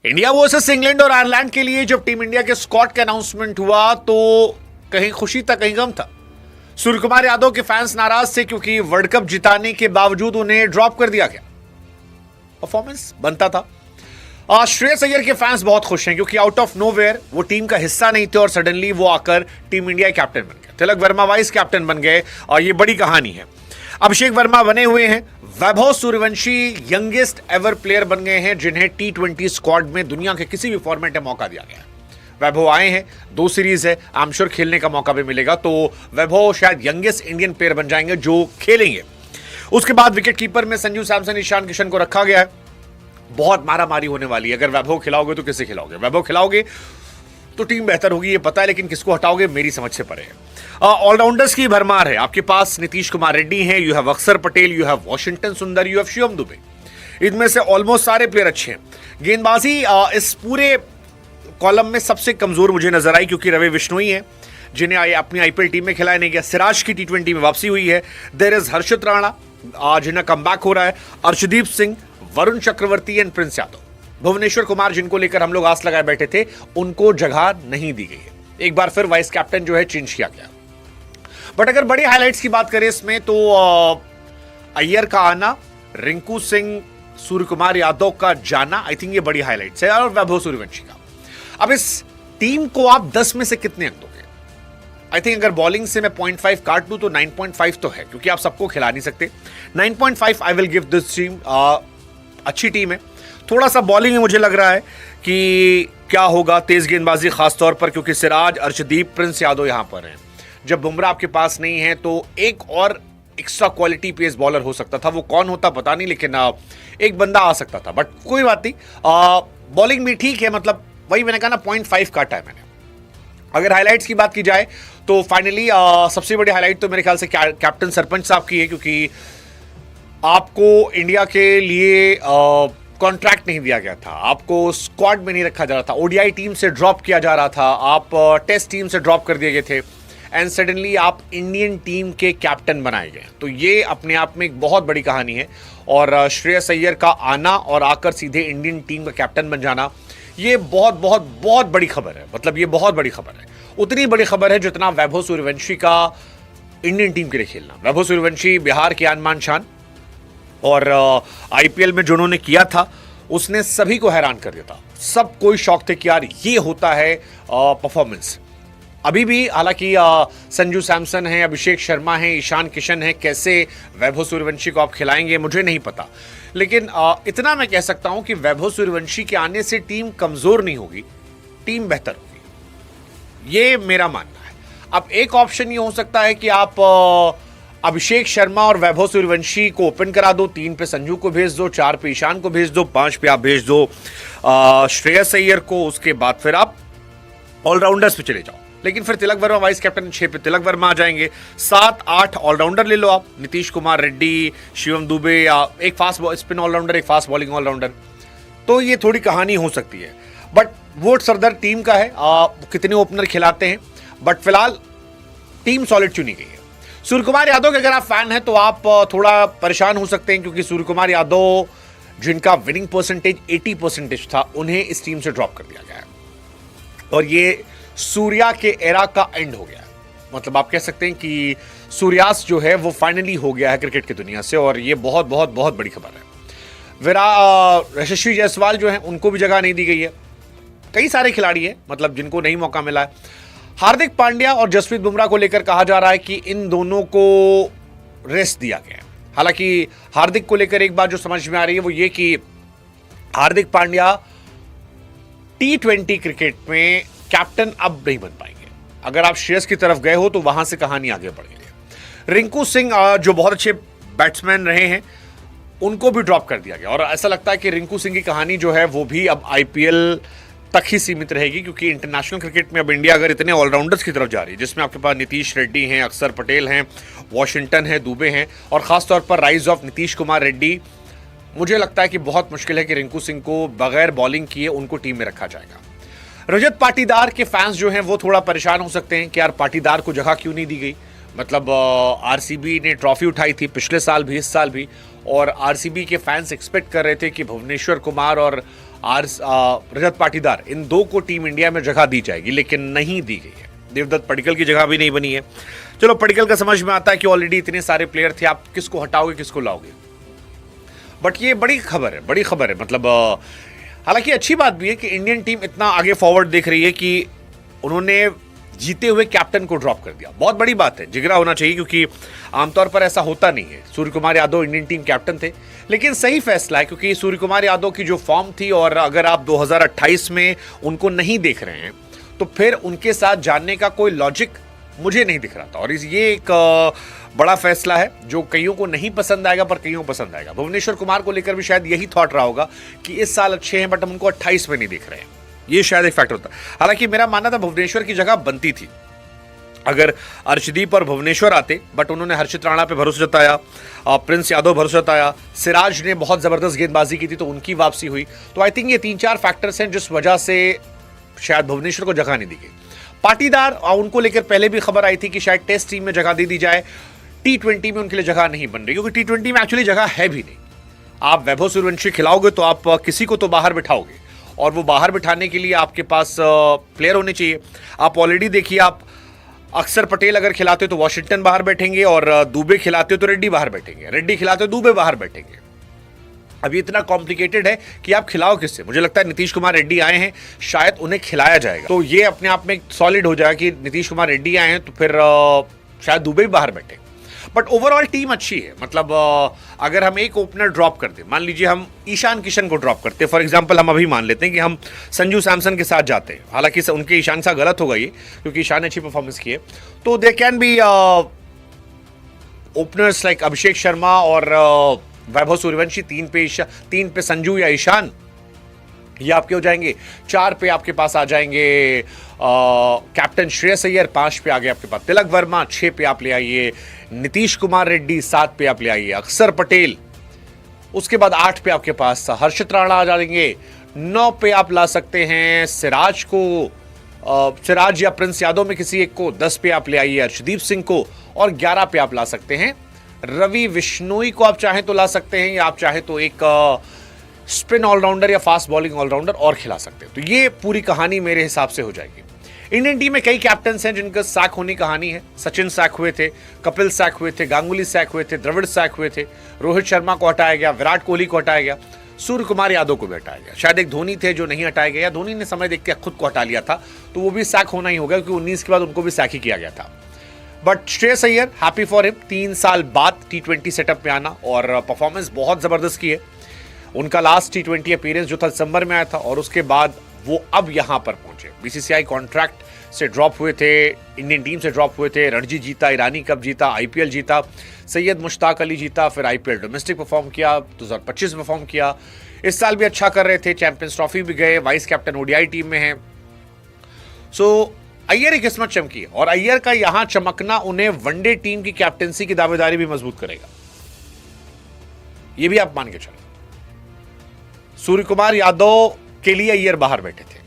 India versus England और Ireland के लिए जब टीम इंडिया के स्क्वाड का अनाउंसमेंट हुआ तो कहीं खुशी था कहीं गम था। सूर्य कुमार यादव के फैंस नाराज थे क्योंकि वर्ल्ड कप जिताने के बावजूद उन्हें ड्रॉप कर दिया गया। परफॉर्मेंस बनता था। श्रेयस अय्यर के फैंस बहुत खुश हैं क्योंकि आउट ऑफ नोवेयर वो टीम का हिस्सा नहीं थे और सडनली वो आकर टीम इंडिया कैप्टन बन गए। तिलक वर्मा वाइस कैप्टन बन गए और ये बड़ी कहानी है। अभिषेक वर्मा बने हुए हैं। Vaibhav Suryavanshi youngest ever player बन गए हैं जिन्हें T20 स्क्वाड में दुनिया के किसी भी फॉर्मेट में मौका दिया गया है। वैभव आए हैं, 2 सीरीज है, आई एम श्योर खेलने का मौका भी मिलेगा, तो वैभव शायद यंगेस्ट इंडियन प्लेयर बन जाएंगे जो खेलेंगे। उसके बाद विकेट कीपर में संजू सैमसन, ईशान किशन को रखा गया है। बहुत मारामारी होने वाली है। अगर वैभव खिलाओगे तो किसे खिलाओगे? वैभव खिलाओगे तो टीम बेहतर होगी, ये पता है, लेकिन किसको हटाओगे मेरी समझ से परे है। ऑलराउंडर्स की भरमार है। आपके पास नीतीश कुमार रेड्डी हैं, यू हैव अक्षर पटेल, यू हैव वॉशिंगटन सुंदर, यू हैव शिवम दुबे। इनमें से ऑलमोस्ट सारे प्लेयर अच्छे हैं। गेंदबाजी इस पूरे कॉलम में सबसे कमजोर मुझे नजर आई क्योंकि रवि बिश्नोई है जिन्हें अपनी आईपीएल टीम में खिलाया नहीं गया। सिराज की T20 में वापसी हुई है। देयर इज हर्षित राणा जिन्हें कमबैक हो रहा है। Arshdeep Singh, Varun Chakravarthy and Prince Yadav. भुवनेश्वर कुमार जिनको लेकर हम लोग आस लगाए बैठे थे उनको जगह नहीं दी गई है। एक बार फिर वाइस कैप्टन जो है चेंज किया गया। बट अगर बड़ी हाइलाइट्स की बात करें इसमें तो अय्यर का आना, रिंकू सिंह, सूर्य कुमार यादव का जाना, आई थिंक ये बड़ी हाइलाइट्स है, और वैभव सूर्यवंशी का। अब इस टीम को आप 10 में से कितने अंक दोगे? आई थिंक अगर बॉलिंग से मैं 0.5 काट दूं तो 9.5 तो है क्योंकि आप सबको खिला नहीं सकते। 9.5 I will give this team. अच्छी टीम है। थोड़ा सा बॉलिंग में मुझे लग रहा है कि क्या होगा, तेज गेंदबाजी खासतौर पर क्योंकि सिराज, अर्शदीप, प्रिंस यादव यहां पर हैं। जब बुमराह आपके पास नहीं है तो एक और एक्स्ट्रा क्वालिटी पेस बॉलर हो सकता था। वो कौन होता पता नहीं, लेकिन एक बंदा आ सकता था, बट कोई बात नहीं। बॉलिंग भी ठीक है, मतलब वही मैंने कहा ना, 0.5 काटा है मैंने। अगर हाइलाइट्स की बात की जाए तो फाइनली सबसे बड़ी हाइलाइट तो मेरे ख्याल से कैप्टन सरपंच साहब की है क्योंकि आपको इंडिया के लिए कॉन्ट्रैक्ट नहीं दिया गया था, आपको स्क्वाड में नहीं रखा जा रहा था, ओडीआई टीम से ड्रॉप किया जा रहा था, आप टेस्ट टीम से ड्रॉप कर दिए गए थे एंड सडनली आप इंडियन टीम के कैप्टन बनाए गए। तो ये अपने आप में एक बहुत बड़ी कहानी है और श्रेयस अय्यर का आना और आकर सीधे इंडियन टीम का कैप्टन बन जाना, ये बहुत बहुत बहुत बड़ी खबर है। मतलब ये बहुत बड़ी खबर है, उतनी बड़ी खबर है जितना वैभव सूर्यवंशी का इंडियन टीम के लिए खेलना। वैभव सूर्यवंशी बिहार की आन बान शान, और आईपीएल में जो उन्होंने किया था उसने सभी को हैरान कर दिया था। सब कोई शौक थे कि यार ये होता है परफॉर्मेंस। अभी भी हालांकि संजू सैमसन है, अभिषेक शर्मा है, ईशान किशन है, कैसे वैभव सूर्यवंशी को आप खिलाएंगे मुझे नहीं पता, लेकिन इतना मैं कह सकता हूं कि वैभव सूर्यवंशी के आने से टीम कमजोर नहीं होगी, टीम बेहतर होगी, ये मेरा मानना है। अब एक ऑप्शन ये हो सकता है कि आप अभिषेक शर्मा और वैभव सूर्यवंशी को ओपन करा दो, 3 पे संजू को भेज दो, 4 पे ईशान को भेज दो, 5 पे आप भेज दो श्रेयस अय्यर को, उसके बाद फिर आप ऑलराउंडर्स पे चले जाओ। लेकिन फिर तिलक वर्मा वाइस कैप्टन, 6 पे तिलक वर्मा आ जाएंगे, 7-8 ऑलराउंडर ले लो आप, नीतीश कुमार रेड्डी, शिवम दुबे, या एक फास्ट स्पिन ऑलराउंडर, एक फास्ट बॉलिंग ऑलराउंडर। तो ये थोड़ी कहानी हो सकती है, बट वो सरदर टीम का है, कितने ओपनर खिलाते हैं, बट फिलहाल टीम सॉलिड चुनी गई है। सूर्य कुमार यादव के अगर आप फैन हैं तो आप थोड़ा परेशान हो सकते हैं क्योंकि सूर्य कुमार यादव जिनका विनिंग परसेंटेज 80% था, उन्हें इस टीम से ड्रॉप कर दिया गया है और ये सूर्या के एरा का एंड हो गया है। मतलब आप कह सकते हैं कि सूर्यास्त जो है वो फाइनली हो गया है क्रिकेट की दुनिया से, और ये बहुत बहुत बहुत बड़ी खबर है। यशस्वी जायसवाल जो है उनको भी जगह नहीं दी गई है। कई सारे खिलाड़ी हैं मतलब जिनको नहीं मौका मिला है। हार्दिक पांड्या और जसप्रीत बुमराह को लेकर कहा जा रहा है कि इन दोनों को रेस्ट दिया गया है। हालांकि हार्दिक को लेकर एक बात जो समझ में आ रही है वो ये कि हार्दिक पांड्या T20 क्रिकेट में कैप्टन अब नहीं बन पाएंगे। अगर आप श्रेयस की तरफ गए हो तो वहां से कहानी आगे बढ़ गई है। रिंकू सिंह जो बहुत अच्छे बैट्समैन रहे हैं उनको भी ड्रॉप कर दिया गया और ऐसा लगता है कि रिंकू सिंह की कहानी जो है वो भी अब आईपीएल तक ही सीमित रहेगी क्योंकि इंटरनेशनल क्रिकेट में अब इंडिया अगर इतने ऑलराउंडर्स की तरफ जा रही है जिसमें आपके पास नीतीश रेड्डी हैं, अक्षर पटेल हैं, वॉशिंगटन है, दुबे हैं और खासतौर पर राइज ऑफ नीतीश कुमार रेड्डी, मुझे लगता है कि बहुत मुश्किल है कि रिंकू सिंह को बगैर बॉलिंग किए उनको टीम में रखा जाएगा। रजत पाटीदार के फैंस जो हैं वो थोड़ा परेशान हो सकते हैं कि यार पाटीदार को जगह क्यों नहीं दी गई। मतलब आरसीबी ने ट्रॉफी उठाई थी पिछले साल भी, इस साल भी, और आरसीबी के फैंस एक्सपेक्ट कर रहे थे कि भुवनेश्वर कुमार और रजत पाटीदार, इन दो को टीम इंडिया में जगह दी जाएगी, लेकिन नहीं दी गई है। देवदत्त पडिक्कल की जगह भी नहीं बनी है। चलो पडिक्कल का समझ में आता है कि ऑलरेडी इतने सारे प्लेयर थे, आप किसको हटाओगे किसको लाओगे, बट ये बड़ी खबर है, मतलब हालांकि अच्छी बात भी है कि इंडियन टीम इतना आगे फॉरवर्ड देख रही है कि उन्होंने जीते हुए कैप्टन को ड्रॉप कर दिया। बहुत बड़ी बात है, जिगरा होना चाहिए, क्योंकि आमतौर पर ऐसा होता नहीं है। Surya Kumar Yadav Indian team captain थे, लेकिन सही फैसला है, क्योंकि सूर्य कुमार यादव की जो फॉर्म थी, और अगर आप 2028 में उनको नहीं देख रहे हैं तो फिर उनके साथ जानने का कोई लॉजिक मुझे नहीं दिख रहा था। और ये एक बड़ा फैसला है जो कईयों को नहीं पसंद आएगा, पर कईयों को पसंद आएगा। भुवनेश्वर कुमार को लेकर भी शायद यही थॉट रहा होगा कि इस साल अच्छे हैं, बट हम उनको 28 में नहीं देख रहे हैं। ये शायद एक फैक्टर होता। हालांकि मेरा मानना था भुवनेश्वर की जगह बनती थी अगर अर्शदीप और भुवनेश्वर आते, बट उन्होंने हर्षित राणा पे भरोसा जताया, प्रिंस यादव भरोसा जताया, सिराज ने बहुत जबरदस्त गेंदबाजी की थी तो उनकी वापसी हुई। तो आई थिंक ये 3-4 फैक्टर्स हैं जिस वजह से शायद भुवनेश्वर को जगह नहीं दी गई। पाटीदार, उनको लेकर पहले भी खबर आई थी कि शायद टेस्ट टीम में जगह दे दी जाए, T20 में उनके लिए जगह नहीं बन रही, क्योंकि T20 में एक्चुअली जगह है भी नहीं। आप वैभव सूर्यवंशी खिलाओगे तो आप किसी को तो बाहर बिठाओगे, और वो बाहर बिठाने के लिए आपके पास प्लेयर होने चाहिए। आप ऑलरेडी देखिए, आप अक्षर पटेल अगर खिलाते हो तो वॉशिंगटन बाहर बैठेंगे, और दुबे खिलाते हो तो रेड्डी बाहर बैठेंगे, रेड्डी खिलाते हो दुबे बाहर बैठेंगे। अब ये इतना कॉम्प्लिकेटेड है कि आप खिलाओ किससे। मुझे लगता है नीतीश कुमार रेड्डी आए हैं, शायद उन्हें खिलाया जाएगा, तो ये अपने आप में सॉलिड हो जाएगा कि नीतीश कुमार रेड्डी आए हैं तो फिर शायद दुबे भी बाहर बैठे। बट ओवरऑल टीम अच्छी है। मतलब अगर हम एक ओपनर ड्रॉप करते, मान लीजिए हम ईशान किशन को ड्रॉप करते, फॉर एग्जांपल हम अभी मान लेते हैं कि हम संजू सैमसन के साथ जाते हैं, हालांकि उनके ईशान सा गलत होगा ये, क्योंकि ईशान ने अच्छी परफॉर्मेंस की है, तो they can be openers like Abhishek Sharma और वैभव सूर्यवंशी, 3 पे संजू या ईशान, ये आपके हो जाएंगे। 4 पे आपके पास आ जाएंगे कैप्टन श्रेयस अय्यर, 5 पे आ गए आपके पास तिलक वर्मा, 6 पे आप ले आइए नीतीश कुमार रेड्डी, 7 पे आप ले आइए अक्षर पटेल, उसके बाद 8 पे आपके पास हर्षित राणा आ जाएंगे, 9 पे आप ला सकते हैं सिराज को, सिराज या प्रिंस यादव में किसी एक को, 10 पे आप ले आइए अर्शदीप सिंह को, और 11 पे आप ला सकते हैं रवि बिश्नोई को। आप चाहें तो ला सकते हैं, या आप चाहें तो एक स्पिन ऑलराउंडर या फास्ट बॉलिंग ऑलराउंडर और खिला सकते हैं। तो ये पूरी कहानी मेरे हिसाब से हो जाएगी। इंडियन टीम में कई कैप्टन हैं जिनका सैक होने की कहानी है। सचिन सैक हुए थे, कपिल सैक हुए थे, गांगुली सैक हुए थे, द्रविड़ सैक हुए थे, रोहित शर्मा को हटाया गया, विराट कोहली को हटाया गया, सूर्य कुमार यादव को भी हटाया गया। शायद एक धोनी थे जो नहीं हटाया गया, धोनी ने समय देख के खुद को हटा लिया था, तो वो भी सैक होना ही होगा, क्योंकि 19 के बाद उनको भी सैक ही किया गया था। But Shreyas Iyer, happy for him, 3 साल बाद T20 सेटअप में आना, और परफॉर्मेंस बहुत जबरदस्त की है। उनका लास्ट T20 अपीयरेंस जो था दिसंबर में आया था, और उसके बाद वो अब यहां पर पहुंचे। BCCI कॉन्ट्रैक्ट से ड्रॉप हुए थे, इंडियन टीम से ड्रॉप हुए थे, रणजी जीता, ईरानी कप जीता, IPL जीता, सैयद मुश्ताक अली जीता, फिर IPL डोमेस्टिक परफॉर्म किया, 2025 में परफॉर्म किया, इस साल भी अच्छा कर रहे थे, चैंपियंस ट्रॉफी भी गए, वाइस कैप्टन ODI टीम में है। सो अय्यर की किस्मत चमकी है, और अय्यर का यहां चमकना उन्हें वनडे टीम की कैप्टनसी की दावेदारी भी मजबूत करेगा, ये भी आप मान के चलो। सूर्य कुमार यादव के लिए अय्यर बाहर बैठे थे,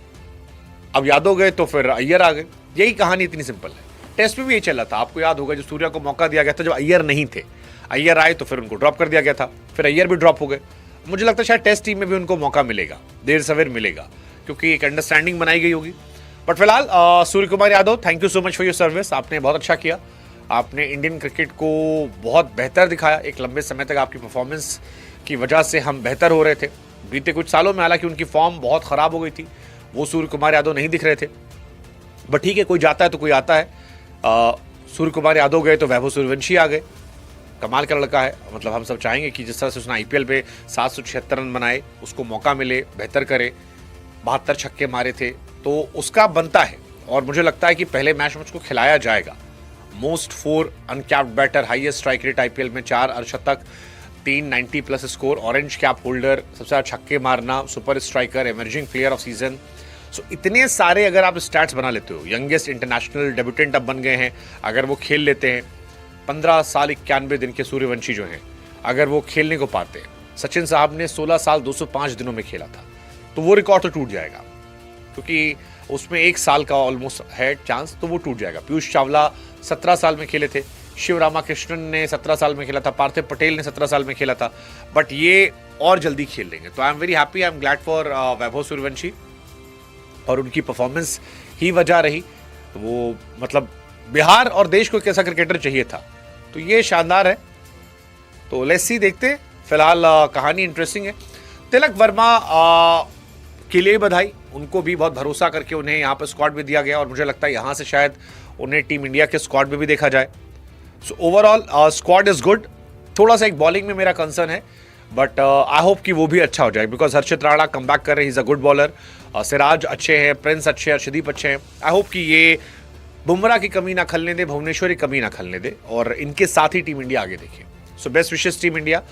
अब यादव गए तो फिर अय्यर आ गए, यही कहानी इतनी सिंपल है। टेस्ट में भी यही चला था, आपको याद होगा, जो सूर्या को मौका दिया गया था जब अय्यर नहीं थे, अय्यर आए तो फिर उनको ड्रॉप कर दिया गया था, फिर अय्यर भी ड्रॉप हो गए। मुझे लगता है शायद टेस्ट टीम में भी उनको मौका मिलेगा, देर सवेर मिलेगा, क्योंकि एक अंडरस्टैंडिंग बनाई गई होगी। बट फिलहाल Surya Kumar Yadav, thank you so much for your service, आपने बहुत अच्छा किया, आपने इंडियन क्रिकेट को बहुत बेहतर दिखाया। एक लंबे समय तक आपकी परफॉर्मेंस की वजह से हम बेहतर हो रहे थे बीते कुछ सालों में, हालांकि उनकी फॉर्म बहुत खराब हो गई थी, वो सूर्य कुमार यादव नहीं दिख रहे थे। बट ठीक है, कोई जाता है तो कोई आता है। सूर्य कुमार यादव गए तो वैभव सूर्यवंशी आ गए, कमाल का लड़का है। मतलब हम सब चाहेंगे कि जिस तरह से उसने IPL पे 776 रन बनाए, उसको मौका मिले, बेहतर करे, 72 छक्के मारे थे, तो उसका बनता है। और मुझे लगता है कि पहले मैच में उसको खिलाया जाएगा। Most 4 uncapped batter, highest strike rate IPL में, 4 अर्धशतक, 390 plus score, orange cap holder, सबसे ज़्यादा छक्के मारना, super striker, emerging player of season. So इतने सारे अगर आप स्टैट्स बना लेते हो, यंगेस्ट इंटरनेशनल डेब्यूटेंट अब बन गए हैं, अगर वो खेल लेते हैं, 15 साल 91 दिन के सूर्यवंशी जो हैं, अगर वो खेलने को पाते हैं, सचिन साहब ने 16 साल 205 दिनों में खेला था, तो वो रिकॉर्ड तो टूट जाएगा, क्योंकि उसमें 1 साल का ऑलमोस्ट है चांस, तो वो टूट जाएगा। पीयूष चावला 17 साल में खेले थे, शिव रामाकृष्णन ने 17 साल में खेला था, पार्थिव पटेल ने 17 साल में खेला था, बट ये और जल्दी खेल लेंगे। तो I am very happy, I am glad for Vaibhav Suryavanshi, और उनकी परफॉर्मेंस ही वजह रही। वो मतलब बिहार और देश को एक ऐसा क्रिकेटर चाहिए था, तो ये शानदार है। तो लेट्स सी, देखते। फिलहाल कहानी इंटरेस्टिंग है। तिलक वर्मा के लिए बधाई, उनको भी बहुत भरोसा करके उन्हें यहाँ पर स्क्वाड में दिया गया, और मुझे लगता है यहाँ से शायद उन्हें टीम इंडिया के स्क्वाड में भी देखा जाए। So overall squad is good. थोड़ा सा एक बॉलिंग में मेरा कंसर्न है, बट आई होप कि वो भी अच्छा हो जाए, because Harshit Rana come back कर रहे हैं, is a good bowler. Siraj अच्छे हैं, प्रिंस अच्छे हैं, अर्शदीप अच्छे हैं। आई होप कि ये बुमराह की कमी ना खलने दे, भुवनेश्वर की कमी ना खलने दे, और इनके साथ ही टीम इंडिया आगे देखे। So best wishes team India,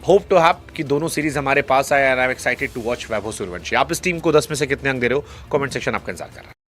hope to have कि दोनों सीरीज हमारे पास आए, and I am excited to watch Vaibhav Suryavanshi. आप इस टीम को 10 में से कितने अंक दे रहे हो? कमेंट सेक्शन आपका इंतजार कर रहा है।